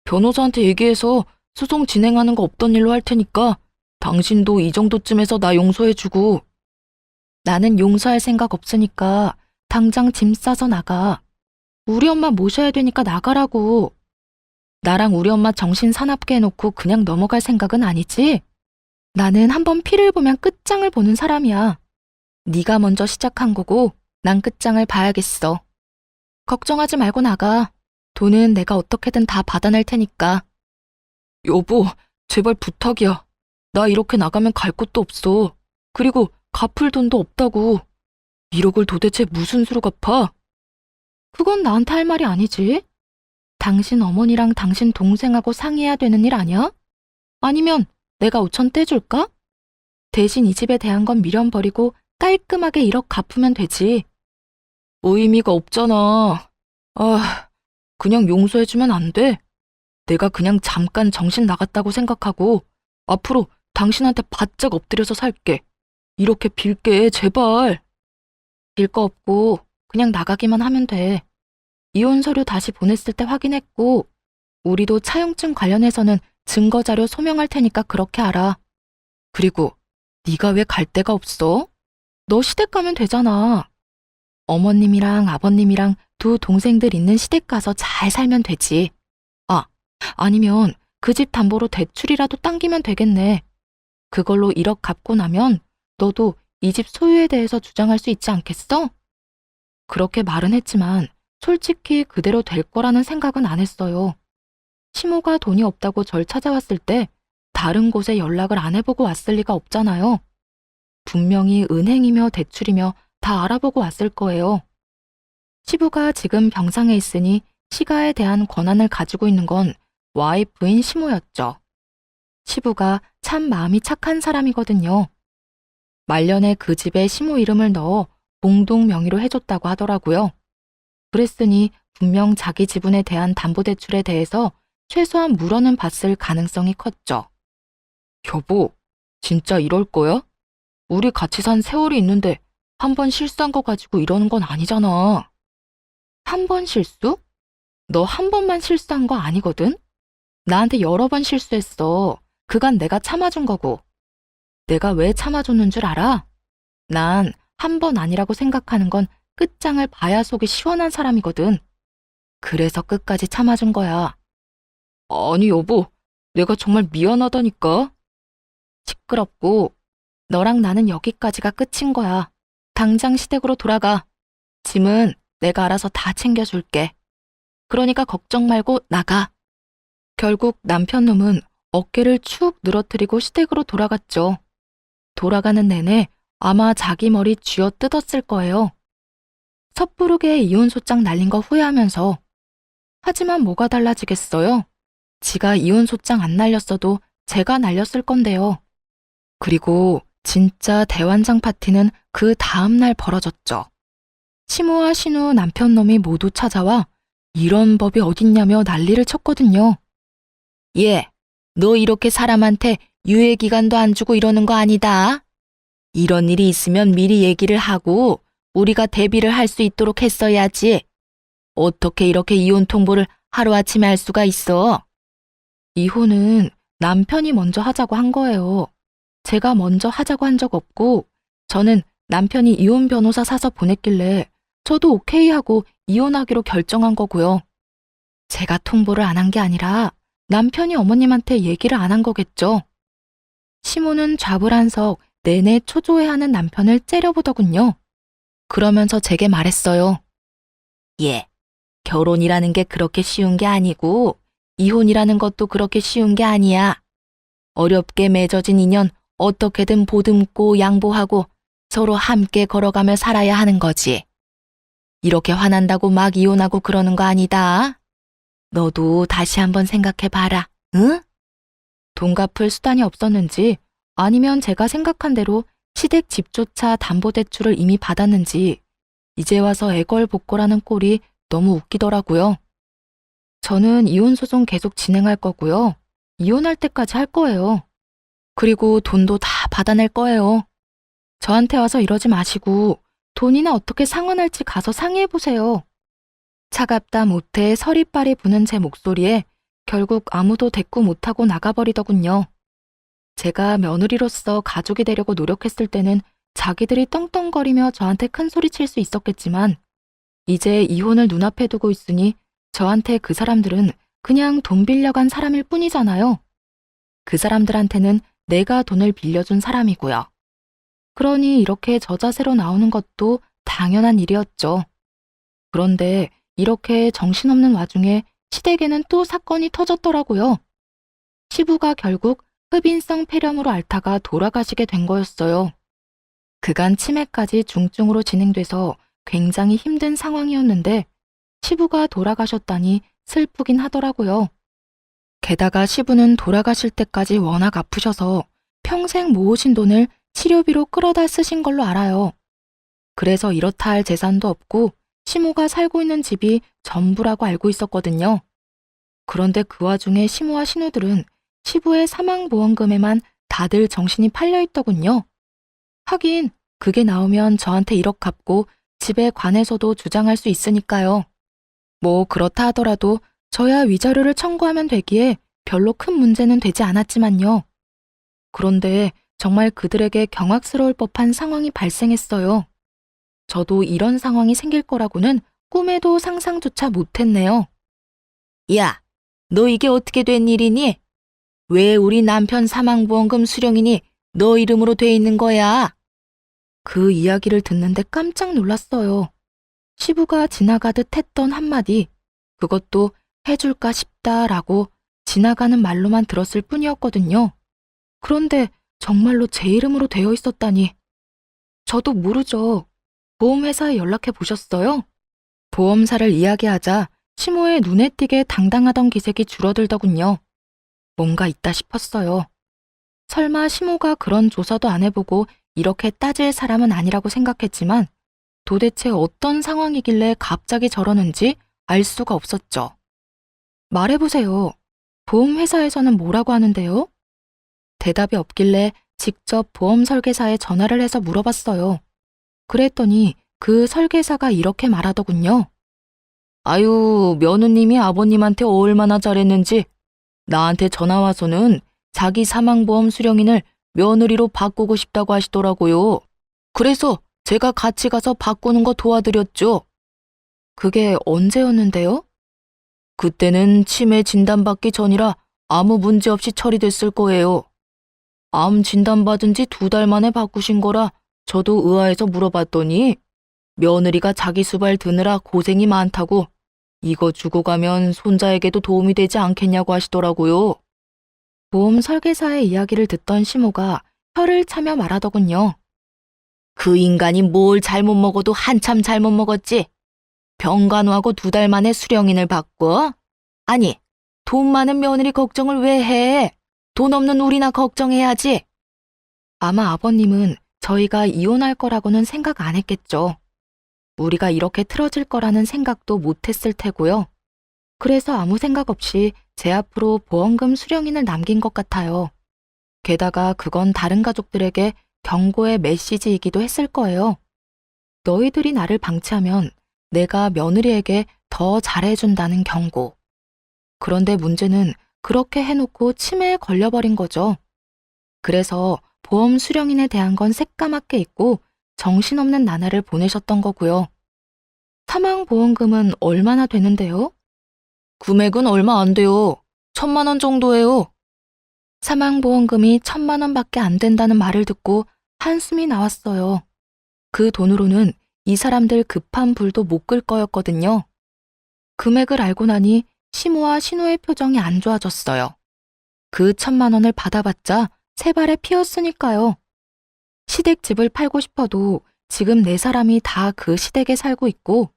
변호사한테 얘기해서 소송 진행하는 거 없던 일로 할 테니까 당신도 이 정도쯤에서 나 용서해주고. 나는 용서할 생각 없으니까 당장 짐 싸서 나가. 우리 엄마 모셔야 되니까 나가라고. 나랑 우리 엄마 정신 사납게 해놓고 그냥 넘어갈 생각은 아니지? 나는 한번 피를 보면 끝장을 보는 사람이야. 네가 먼저 시작한 거고 난 끝장을 봐야겠어. 걱정하지 말고 나가. 돈은 내가 어떻게든 다 받아낼 테니까. 여보, 제발 부탁이야. 나 이렇게 나가면 갈 곳도 없어. 그리고 갚을 돈도 없다고. 1억을 도대체 무슨 수로 갚아? 그건 나한테 할 말이 아니지. 당신 어머니랑 당신 동생하고 상의해야 되는 일 아니야? 아니면 내가 5천 떼줄까? 대신 이 집에 대한 건 미련 버리고 깔끔하게 1억 갚으면 되지. 의미가 없잖아. 그냥 용서해주면 안 돼? 내가 그냥 잠깐 정신 나갔다고 생각하고 앞으로 당신한테 바짝 엎드려서 살게. 이렇게 빌게, 제발. 빌 거 없고 그냥 나가기만 하면 돼. 이혼 서류 다시 보냈을 때 확인했고, 우리도 차용증 관련해서는 증거자료 소명할 테니까 그렇게 알아. 그리고 네가 왜 갈 데가 없어? 너 시댁 가면 되잖아. 어머님이랑 아버님이랑 두 동생들 있는 시댁 가서 잘 살면 되지. 아, 아니면 그 집 담보로 대출이라도 당기면 되겠네. 그걸로 1억 갚고 나면 너도 이 집 소유에 대해서 주장할 수 있지 않겠어? 그렇게 말은 했지만 솔직히 그대로 될 거라는 생각은 안 했어요. 시모가 돈이 없다고 절 찾아왔을 때 다른 곳에 연락을 안 해보고 왔을 리가 없잖아요. 분명히 은행이며 대출이며 다 알아보고 왔을 거예요. 시부가 지금 병상에 있으니 시가에 대한 권한을 가지고 있는 건 와이프인 시모였죠. 시부가 참 마음이 착한 사람이거든요. 말년에 그 집에 시모 이름을 넣어 공동 명의로 해줬다고 하더라고요. 그랬으니 분명 자기 지분에 대한 담보대출에 대해서 최소한 물어는 봤을 가능성이 컸죠. 여보, 진짜 이럴 거야? 우리 같이 산 세월이 있는데 한 번 실수한 거 가지고 이러는 건 아니잖아. 한 번 실수? 너 한 번만 실수한 거 아니거든? 나한테 여러 번 실수했어. 그간 내가 참아준 거고. 내가 왜 참아줬는 줄 알아? 난 한 번 아니라고 생각하는 건 끝장을 봐야 속이 시원한 사람이거든. 그래서 끝까지 참아준 거야. 아니 여보, 내가 정말 미안하다니까. 시끄럽고 너랑 나는 여기까지가 끝인 거야. 당장 시댁으로 돌아가. 짐은 내가 알아서 다 챙겨줄게. 그러니까 걱정 말고 나가. 결국 남편 놈은 어깨를 축 늘어뜨리고 시댁으로 돌아갔죠. 돌아가는 내내 아마 자기 머리 쥐어 뜯었을 거예요. 섣부르게 이혼소장 날린 거 후회하면서. 하지만 뭐가 달라지겠어요? 지가 이혼소장 안 날렸어도 제가 날렸을 건데요. 그리고 진짜 대환장 파티는 그 다음날 벌어졌죠. 시모와 신우 남편 놈이 모두 찾아와 이런 법이 어딨냐며 난리를 쳤거든요. 얘, 너 이렇게 사람한테 유예기간도 안 주고 이러는 거 아니다. 이런 일이 있으면 미리 얘기를 하고 우리가 대비를 할 수 있도록 했어야지. 어떻게 이렇게 이혼 통보를 하루아침에 할 수가 있어? 이혼은 남편이 먼저 하자고 한 거예요. 제가 먼저 하자고 한 적 없고 저는 남편이 이혼 변호사 사서 보냈길래 저도 오케이 하고 이혼하기로 결정한 거고요. 제가 통보를 안 한 게 아니라 남편이 어머님한테 얘기를 안 한 거겠죠. 시모는 좌불안석 내내 초조해하는 남편을 째려보더군요. 그러면서 제게 말했어요. 예, 결혼이라는 게 그렇게 쉬운 게 아니고 이혼이라는 것도 그렇게 쉬운 게 아니야. 어렵게 맺어진 인연 어떻게든 보듬고 양보하고 서로 함께 걸어가며 살아야 하는 거지. 이렇게 화난다고 막 이혼하고 그러는 거 아니다. 너도 다시 한번 생각해봐라, 응? 돈 갚을 수단이 없었는지 아니면 제가 생각한 대로 시댁 집조차 담보대출을 이미 받았는지 이제 와서 애걸복걸하는 꼴이 너무 웃기더라고요. 저는 이혼소송 계속 진행할 거고요. 이혼할 때까지 할 거예요. 그리고 돈도 다 받아낼 거예요. 저한테 와서 이러지 마시고 돈이나 어떻게 상환할지 가서 상의해보세요. 차갑다 못해 서리빨이 부는 제 목소리에 결국 아무도 대꾸 못하고 나가버리더군요. 제가 며느리로서 가족이 되려고 노력했을 때는 자기들이 떵떵거리며 저한테 큰 소리 칠 수 있었겠지만 이제 이혼을 눈앞에 두고 있으니 저한테 그 사람들은 그냥 돈 빌려간 사람일 뿐이잖아요. 그 사람들한테는 내가 돈을 빌려준 사람이고요. 그러니 이렇게 저자세로 나오는 것도 당연한 일이었죠. 그런데 이렇게 정신없는 와중에 시댁에는 또 사건이 터졌더라고요. 시부가 결국 흡인성 폐렴으로 앓다가 돌아가시게 된 거였어요. 그간 치매까지 중증으로 진행돼서 굉장히 힘든 상황이었는데 시부가 돌아가셨다니 슬프긴 하더라고요. 게다가 시부는 돌아가실 때까지 워낙 아프셔서 평생 모으신 돈을 치료비로 끌어다 쓰신 걸로 알아요. 그래서 이렇다 할 재산도 없고 시모가 살고 있는 집이 전부라고 알고 있었거든요. 그런데 그 와중에 시모와 신우들은 시부의 사망보험금에만 다들 정신이 팔려 있더군요. 하긴 그게 나오면 저한테 1억 갚고 집에 관해서도 주장할 수 있으니까요. 뭐 그렇다 하더라도 저야 위자료를 청구하면 되기에 별로 큰 문제는 되지 않았지만요. 그런데 정말 그들에게 경악스러울 법한 상황이 발생했어요. 저도 이런 상황이 생길 거라고는 꿈에도 상상조차 못했네요. 야, 너 이게 어떻게 된 일이니? 왜 우리 남편 사망보험금 수령인이 너 이름으로 돼 있는 거야? 그 이야기를 듣는데 깜짝 놀랐어요. 시부가 지나가듯 했던 한마디, 그것도 해줄까 싶다라고 지나가는 말로만 들었을 뿐이었거든요. 그런데 정말로 제 이름으로 되어 있었다니. 저도 모르죠. 보험회사에 연락해 보셨어요? 보험사를 이야기하자 시모의 눈에 띄게 당당하던 기색이 줄어들더군요. 뭔가 있다 싶었어요. 설마 시모가 그런 조사도 안 해보고 이렇게 따질 사람은 아니라고 생각했지만 도대체 어떤 상황이길래 갑자기 저러는지 알 수가 없었죠. 말해보세요. 보험회사에서는 뭐라고 하는데요? 대답이 없길래 직접 보험 설계사에 전화를 해서 물어봤어요. 그랬더니 그 설계사가 이렇게 말하더군요. 아유, 며느님이 아버님한테 얼마나 잘했는지 나한테 전화 와서는 자기 사망보험 수령인을 며느리로 바꾸고 싶다고 하시더라고요. 그래서 제가 같이 가서 바꾸는 거 도와드렸죠. 그게 언제였는데요? 그때는 치매 진단받기 전이라 아무 문제 없이 처리됐을 거예요. 암 진단받은 지 2달 만에 바꾸신 거라 저도 의아해서 물어봤더니 며느리가 자기 수발 드느라 고생이 많다고 이거 주고 가면 손자에게도 도움이 되지 않겠냐고 하시더라고요. 보험 설계사의 이야기를 듣던 시모가 혀를 차며 말하더군요. 그 인간이 뭘 잘못 먹어도 한참 잘못 먹었지. 병간호하고 2달 만에 수령인을 바꿔? 아니, 돈 많은 며느리 걱정을 왜 해? 돈 없는 우리나 걱정해야지. 아마 아버님은 저희가 이혼할 거라고는 생각 안 했겠죠. 우리가 이렇게 틀어질 거라는 생각도 못 했을 테고요. 그래서 아무 생각 없이 제 앞으로 보험금 수령인을 남긴 것 같아요. 게다가 그건 다른 가족들에게 경고의 메시지이기도 했을 거예요. 너희들이 나를 방치하면 내가 며느리에게 더 잘해준다는 경고. 그런데 문제는 그렇게 해놓고 치매에 걸려버린 거죠. 그래서 보험 수령인에 대한 건 새까맣게 잊고 정신없는 나날을 보내셨던 거고요. 사망보험금은 얼마나 되는데요? 금액은 얼마 안 돼요. 1,000만 원 정도예요. 사망보험금이 1,000만 원밖에 안 된다는 말을 듣고 한숨이 나왔어요. 그 돈으로는 이 사람들 급한 불도 못 끌 거였거든요. 금액을 알고 나니 시모와 신호의 표정이 안 좋아졌어요. 그 1,000만 원을 받아봤자 세 발에 피었으니까요. 시댁집을 팔고 싶어도 지금 네 사람이 다 그 시댁에 살고 있고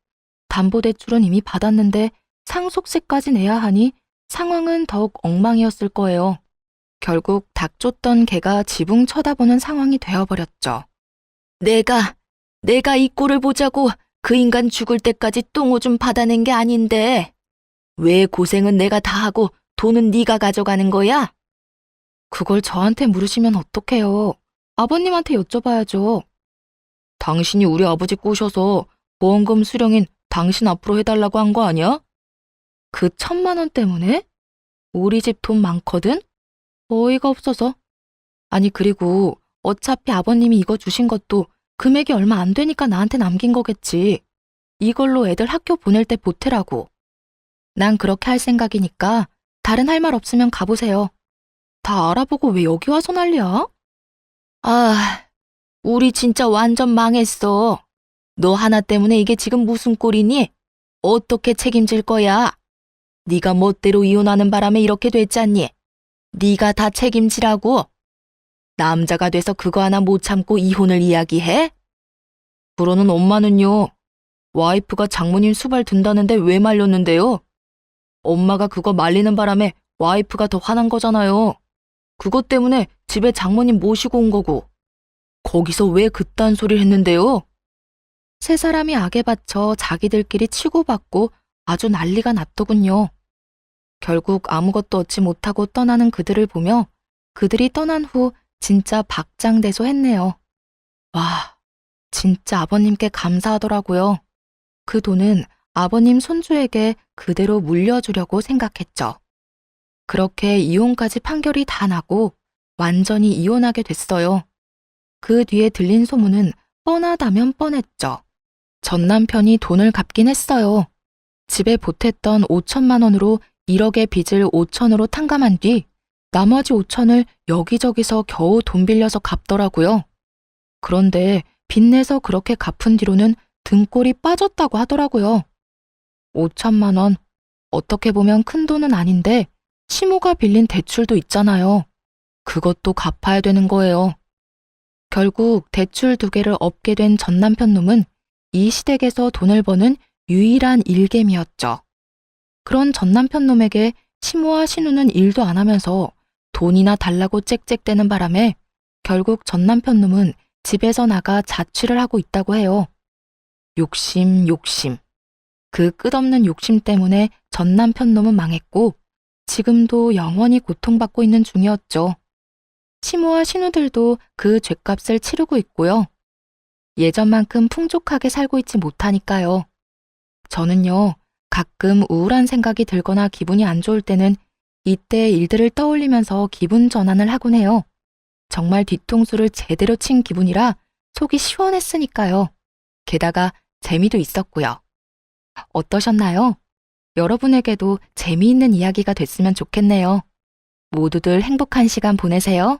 담보대출은 이미 받았는데 상속세까지 내야 하니 상황은 더욱 엉망이었을 거예요. 결국 닭 쫓던 개가 지붕 쳐다보는 상황이 되어버렸죠. 내가 이 꼴을 보자고 그 인간 죽을 때까지 똥오줌 받아낸 게 아닌데 왜 고생은 내가 다 하고 돈은 네가 가져가는 거야? 그걸 저한테 물으시면 어떡해요. 아버님한테 여쭤봐야죠. 당신이 우리 아버지 꼬셔서 보험금 수령인 당신 앞으로 해달라고 한 거 아니야? 그 1,000만 원 때문에? 우리 집 돈 많거든? 어이가 없어서. 아니 그리고 어차피 아버님이 이거 주신 것도 금액이 얼마 안 되니까 나한테 남긴 거겠지. 이걸로 애들 학교 보낼 때 보태라고. 난 그렇게 할 생각이니까 다른 할 말 없으면 가보세요. 다 알아보고 왜 여기 와서 난리야? 아, 우리 진짜 완전 망했어. 너 하나 때문에 이게 지금 무슨 꼴이니? 어떻게 책임질 거야? 네가 멋대로 이혼하는 바람에 이렇게 됐잖니. 네가 다 책임지라고. 남자가 돼서 그거 하나 못 참고 이혼을 이야기해? 그러는 엄마는요. 와이프가 장모님 수발 든다는데 왜 말렸는데요? 엄마가 그거 말리는 바람에 와이프가 더 화난 거잖아요. 그것 때문에 집에 장모님 모시고 온 거고. 거기서 왜 그딴 소리를 했는데요? 세 사람이 악에 받쳐 자기들끼리 치고받고 아주 난리가 났더군요. 결국 아무것도 얻지 못하고 떠나는 그들을 보며 그들이 떠난 후 진짜 박장대소했네요. 와, 진짜 아버님께 감사하더라고요. 그 돈은 아버님 손주에게 그대로 물려주려고 생각했죠. 그렇게 이혼까지 판결이 다 나고 완전히 이혼하게 됐어요. 그 뒤에 들린 소문은 뻔하다면 뻔했죠. 전 남편이 돈을 갚긴 했어요. 집에 보탰던 5천만 원으로 1억의 빚을 5천으로 탕감한 뒤 나머지 5천을 여기저기서 겨우 돈 빌려서 갚더라고요. 그런데 빚내서 그렇게 갚은 뒤로는 등골이 빠졌다고 하더라고요. 5천만 원, 어떻게 보면 큰 돈은 아닌데 시모가 빌린 대출도 있잖아요. 그것도 갚아야 되는 거예요. 결국 대출 2개를 엎게 된 전 남편 놈은 이 시댁에서 돈을 버는 유일한 일개미였죠. 그런 전 남편 놈에게 시모와 신우는 일도 안 하면서 돈이나 달라고 짹짹대는 바람에 결국 전 남편 놈은 집에서 나가 자취를 하고 있다고 해요. 욕심. 그 끝없는 욕심 때문에 전 남편 놈은 망했고 지금도 영원히 고통받고 있는 중이었죠. 시모와 신우들도 그 죗값을 치르고 있고요. 예전만큼 풍족하게 살고 있지 못하니까요. 저는요, 가끔 우울한 생각이 들거나 기분이 안 좋을 때는 이때의 일들을 떠올리면서 기분 전환을 하곤 해요. 정말 뒤통수를 제대로 친 기분이라 속이 시원했으니까요. 게다가 재미도 있었고요. 어떠셨나요? 여러분에게도 재미있는 이야기가 됐으면 좋겠네요. 모두들 행복한 시간 보내세요.